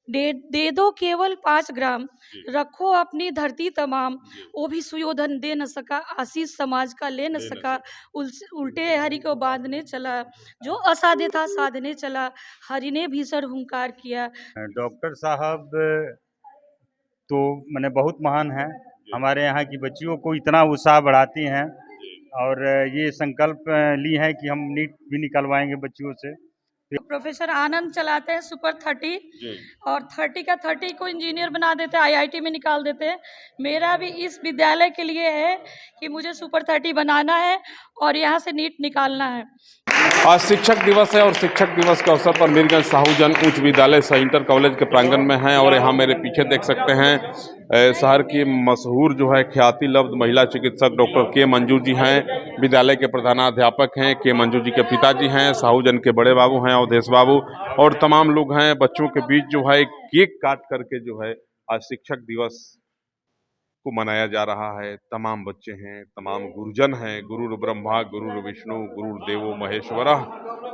दे दो केवल 5 ग्राम, रखो अपनी धरती तमाम। वो भी सुयोधन दे न सका, आशीष समाज का ले न सका। उल्टे हरि को बांधने चला, जो असाध्य था साधने चला। हरि ने भीषण हुंकार किया। डॉक्टर साहब तो मैंने बहुत महान है, हमारे यहाँ की बच्चियों को इतना उत्साह बढ़ाती हैं और ये संकल्प ली है कि हम नीट भी निकलवाएंगे बच्चियों से। प्रोफेसर आनंद चलाते हैं सुपर 30 और 30 का 30 को इंजीनियर बना देते हैं, आईआईटी में निकाल देते हैं। मेरा भी इस विद्यालय के लिए है कि मुझे सुपर 30 बनाना है और यहाँ से नीट निकालना है। आज शिक्षक दिवस है और शिक्षक दिवस के अवसर पर मीरगंज साहूजन उच्च विद्यालय सह इंटर कॉलेज के प्रांगण में हैं और यहाँ मेरे पीछे देख सकते हैं शहर की मशहूर जो है ख्याति लब्ध महिला चिकित्सक डॉक्टर के मंजू जी हैं। विद्यालय के प्रधानाध्यापक हैं, के मंजू जी के पिताजी हैं, साहूजन के बड़े बाबू हैं अवधेश बाबू और तमाम लोग हैं। बच्चों के बीच जो है केक काट करके जो है आज शिक्षक दिवस को मनाया जा रहा है। तमाम बच्चे हैं, तमाम गुरुजन हैं। गुरुर् ब्रह्मा गुरुर् विष्णु गुरुर्देवो महेश्वरः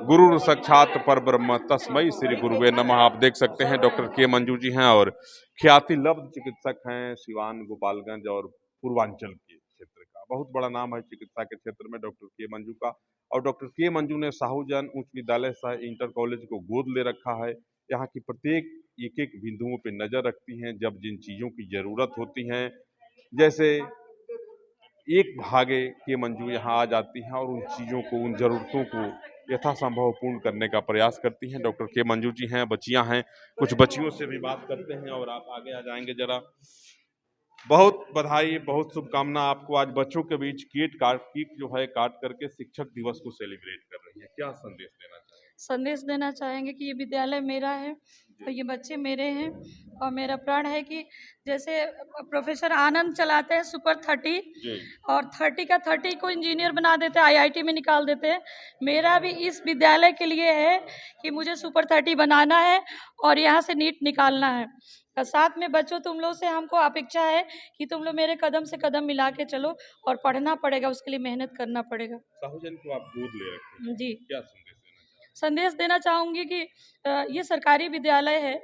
गुरुर् साक्षात परब्रह्म तस्मै श्री गुरुवे नमः। आप देख सकते हैं डॉक्टर के मंजू जी हैं और ख्याति लब्ध चिकित्सक हैं सिवान, गोपालगंज और पूर्वांचल के क्षेत्र का। बहुत बड़ा नाम है चिकित्सा के क्षेत्र में डॉक्टर के मंजू का। और डॉक्टर के मंजू ने साहूजन उच्च विद्यालय सह इंटर कॉलेज को गोद ले रखा है। यहाँ की प्रत्येक एक एक बिंदुओं पर नजर रखती हैं। जब जिन चीजों की जरूरत होती है, जैसे एक भागे के मंजू यहाँ आ जाती हैं और उन चीज़ों को, उन ज़रूरतों को यथासंभव पूर्ण करने का प्रयास करती हैं। डॉक्टर के मंजू जी हैं, बच्चियां हैं, कुछ बच्चियों से भी बात करते हैं और आप आगे आ जाएंगे जरा। बहुत बधाई, बहुत शुभकामना आपको। आज बच्चों के बीच केक जो है काट करके शिक्षक दिवस को सेलिब्रेट कर रही है, क्या संदेश देना चाहेंगे? संदेश देना चाहेंगे कि ये विद्यालय मेरा है और ये बच्चे मेरे हैं और मेरा प्रण है कि जैसे प्रोफेसर आनंद चलाते हैं सुपर 30 और 30 का 30 को इंजीनियर बना देते हैं, आईआईटी में निकाल देते हैं। मेरा भी इस विद्यालय के लिए है कि मुझे सुपर 30 बनाना है और यहाँ से नीट निकालना है। साथ में बच्चों, तुम लोग से हमको अपेक्षा है कि तुम लोग मेरे कदम से कदम मिला के चलो और पढ़ना पड़ेगा, उसके लिए मेहनत करना पड़ेगा। साहूजन को आप गोद ले रखे हैं, जी, क्या संदेश देना चाहूँगी कि ये सरकारी विद्यालय है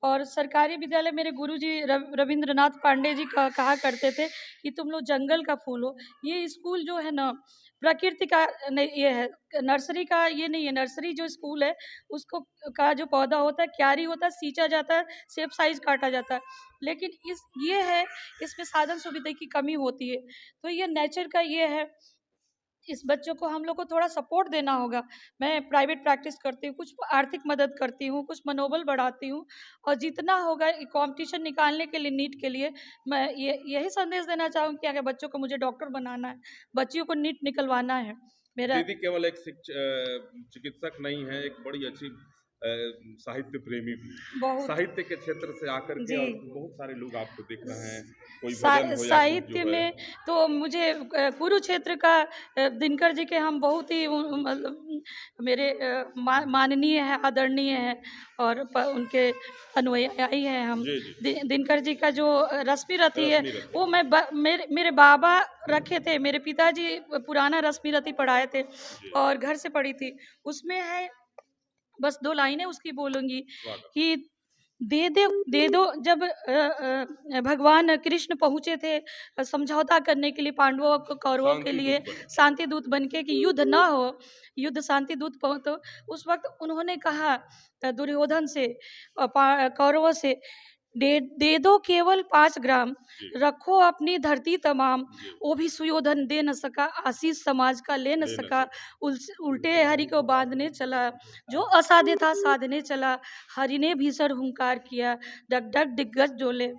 और सरकारी विद्यालय मेरे गुरुजी रविंद्रनाथ पांडे जी कहा करते थे कि तुम लोग जंगल का फूल हो। ये स्कूल जो है ना प्रकृति का नहीं, ये है नर्सरी का, ये नहीं है। नर्सरी जो स्कूल है उसको का जो पौधा होता है, क्यारी होता है, सींचा जाता है, शेप साइज काटा जाता है। लेकिन ये है, इसमें साधन सुविधा की कमी होती है। तो ये नेचर का ये है, इस बच्चों को हम लोग को थोड़ा सपोर्ट देना होगा। मैं प्राइवेट प्रैक्टिस करती हूँ, कुछ आर्थिक मदद करती हूँ, कुछ मनोबल बढ़ाती हूँ और जितना होगा कंपटीशन निकालने के लिए, नीट के लिए, मैं यही संदेश देना चाहूँगी कि अगर बच्चों को मुझे डॉक्टर बनाना है, बच्चियों को नीट निकलवाना है। मेरा दीदी केवल एक चिकित्सक नहीं है, एक बड़ी अच्छी साहित्य प्रेमी भी। साहित्य के क्षेत्र से आकर के और बहुत सारे लोग आपको देख रहे हैं, कोई भजन हो या साहित्य में तो मुझे कुरुक्षेत्र का दिनकर जी के हम बहुत ही मेरे माननीय है, आदरणीय है और उनके अनुयायी हैं हम। दिनकर जी का जो रश्मि रथी है वो मेरे बाबा रखे थे, मेरे पिताजी पुराना रश्मि रथी पढ़ाए थे और घर से पढ़ी थी। उसमें है, बस 2 लाइनें उसकी बोलूंगी कि दे दो। जब भगवान कृष्ण पहुँचे थे समझौता करने के लिए पांडवों को, कौरवों के लिए शांति दूत बनके कि युद्ध ना हो, युद्ध शांति दूत तो उस वक्त उन्होंने कहा दुर्योधन से, कौरवों से, दे दो केवल 5 ग्राम, रखो अपनी धरती तमाम। वो भी सुयोधन दे न सका, आशीष समाज का ले न सका। उल्टे हरि को बांधने चला, जो असाध्य था साधने चला। हरि ने भीषण हुंकार किया, डग डग दिग्गज डोले।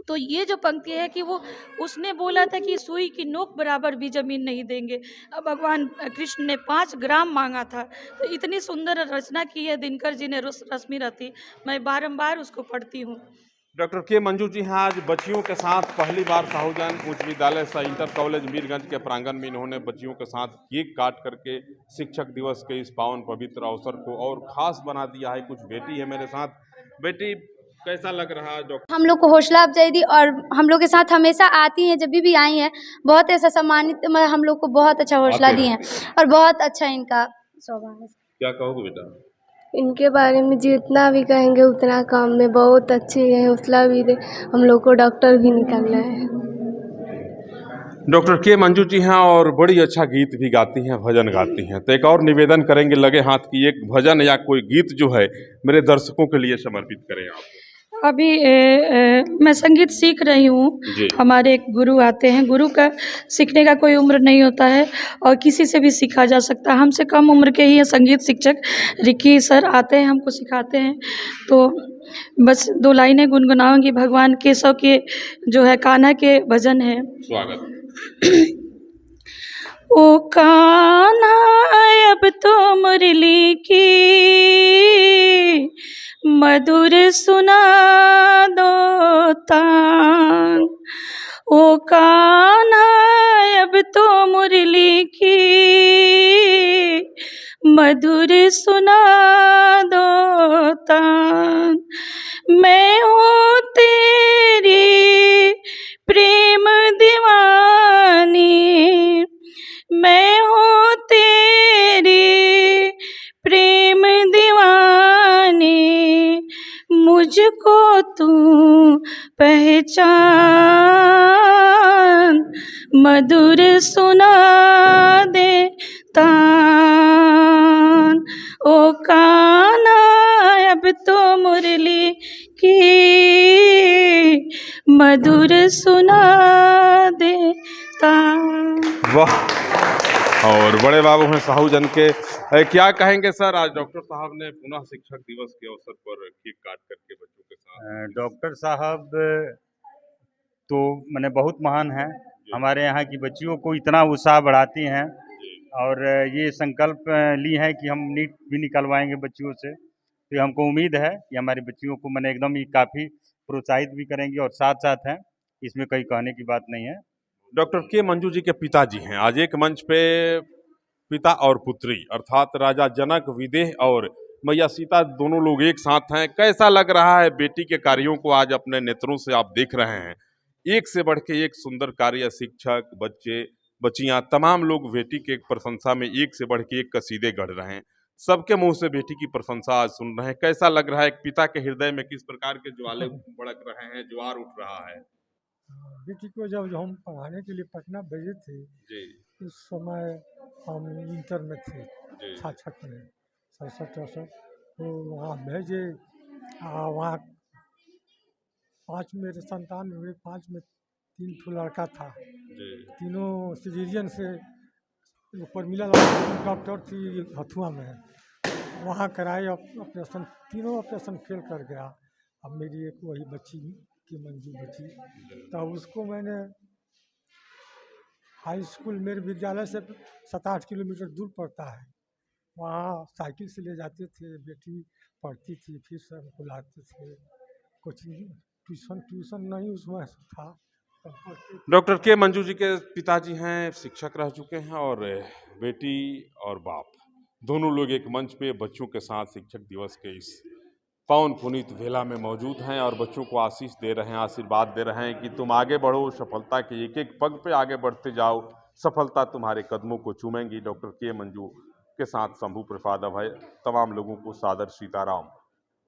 तो ये जो पंक्ति है कि वो उसने बोला था कि सुई की नोक बराबर भी जमीन नहीं देंगे। अब भगवान कृष्ण ने 5 ग्राम मांगा था। तो इतनी सुंदर रचना की है दिनकर जी ने रश्मि रथी, मैं बारंबार उसको पढ़ती हूँ। डॉक्टर के मंजू जी हैं आज बच्चियों के साथ पहली बार साहूजन उच्च विद्यालय सह इंटर कॉलेज मीरगंज के प्रांगण में इन्होंने बच्चियों के साथ केक काट करके शिक्षक दिवस के इस पावन पवित्र अवसर को और खास बना दिया है। कुछ बेटी है मेरे साथ। बेटी, कैसा लग रहा है डॉक्टर? हम लोग को हौसला अफजाई दी और हम लोग के साथ हमेशा आती हैं, जब भी आई हैं बहुत ऐसा सम्मानित, हम लोग को बहुत अच्छा हौसला दिए हैं और बहुत अच्छा इनका स्वभाव है। क्या कहोगे बेटा? इनके बारे में जितना भी कहेंगे उतना कम में, बहुत अच्छे हैं, हौसला भी दे, हम लोग को डॉक्टर भी निकालना है। डॉक्टर के मंजू जी हैं और बड़ी अच्छा गीत भी गाती हैं, भजन गाती हैं। तो एक और निवेदन करेंगे लगे हाथ की एक भजन या कोई गीत जो है मेरे दर्शकों के लिए समर्पित करें आप। अभी मैं संगीत सीख रही हूँ। जी। हमारे एक गुरु आते हैं। गुरु का सीखने का कोई उम्र नहीं होता है और किसी से भी सीखा जा सकता है। हमसे कम उम्र के ही हैं संगीत शिक्षक रिकी सर आते हैं, हमको सिखाते हैं। तो बस 2 लाइनें गुनगुनाऊंगी। भगवान केशव के जो है कान्हा के भजन है। स्वागत। ओ कान्हा अब तो मुरली की मधुर सुना दो तान। ओ कान्हा अब तो मुरली की मधुर सुना दो तान। मैं हूँ तेरी प्रेम दीवानी, मैं हूँ तेरी प्रेम दीवानी, मुझको तू पहचान, मधुर सुना दे तान। ओ कान्हा अब तो मुरली की मधुर सुना दे तान। वाह। और बड़े बाबू हैं साहू जन के। क्या कहेंगे सर, आज डॉक्टर साहब ने पुनः शिक्षक दिवस के अवसर पर केक काट करके बच्चों के साथ। डॉक्टर साहब तो मैंने बहुत महान हैं। हमारे यहाँ की बच्चियों को इतना उत्साह बढ़ाती हैं और ये संकल्प ली है कि हम नीट भी निकलवाएंगे बच्चियों से। तो हमको उम्मीद है कि हमारी बच्चियों को मैंने एकदम ही काफ़ी प्रोत्साहित भी करेंगे और साथ साथ हैं, इसमें कहीं कहने की बात नहीं है। डॉक्टर के मंजू जी के पिताजी हैं। आज एक मंच पे पिता और पुत्री अर्थात राजा जनक, विदेह और मैया सीता दोनों लोग एक साथ हैं। कैसा लग रहा है बेटी के कार्यों को आज अपने नेत्रों से आप देख रहे हैं? एक से बढ़ के एक सुंदर कार्य, शिक्षक, बच्चे, बच्चियां, तमाम लोग बेटी के प्रशंसा में एक से बढ़ के एक कसीदे गढ़ रहे हैं। सबके मुंह से बेटी की प्रशंसा आज सुन रहे हैं। कैसा लग रहा है? एक पिता के हृदय में किस प्रकार के ज्वाले भड़क रहे हैं, ज्वार उठ रहा है? बेटी को जब हम पढ़ाने के लिए पटना भेजे थे जी उस समय हम इंटर में थे, जी 66 में, 67-68। तो वहाँ भेजे, वहाँ 5 मेरे संतान हुए, 5 में 3 ठो लड़का था। जी तीनों सिजेरियन से ऊपर मिला डॉक्टर थी हथुआ में, वहाँ कराए ऑपरेशन, तीनों ऑपरेशन फेल कर गया। अब मेरी एक वही बच्ची की मंजू बची, तब उसको मैंने हाई स्कूल, मेरे विद्यालय से 7-8 किलोमीटर दूर पड़ता है, वहाँ साइकिल से ले जाते थे। बेटी पढ़ती थी, फिर से हमको लाते थे। कोचिंग ट्यूशन नहीं उसमें था, तब पढ़ते थे। डॉक्टर के मंजू जी के पिताजी हैं, शिक्षक रह चुके हैं और बेटी और बाप दोनों लोग एक मंच पे बच्चों के साथ शिक्षक दिवस के इस पावन पुनीत वेला में मौजूद हैं और बच्चों को आशीष दे रहे हैं, आशीर्वाद दे रहे हैं कि तुम आगे बढ़ो, सफलता के एक एक पग पे आगे बढ़ते जाओ, सफलता तुम्हारे कदमों को चूमेंगी। डॉक्टर के मंजू के साथ शंभू प्रसाद अभय तमाम लोगों को सादर सीताराम।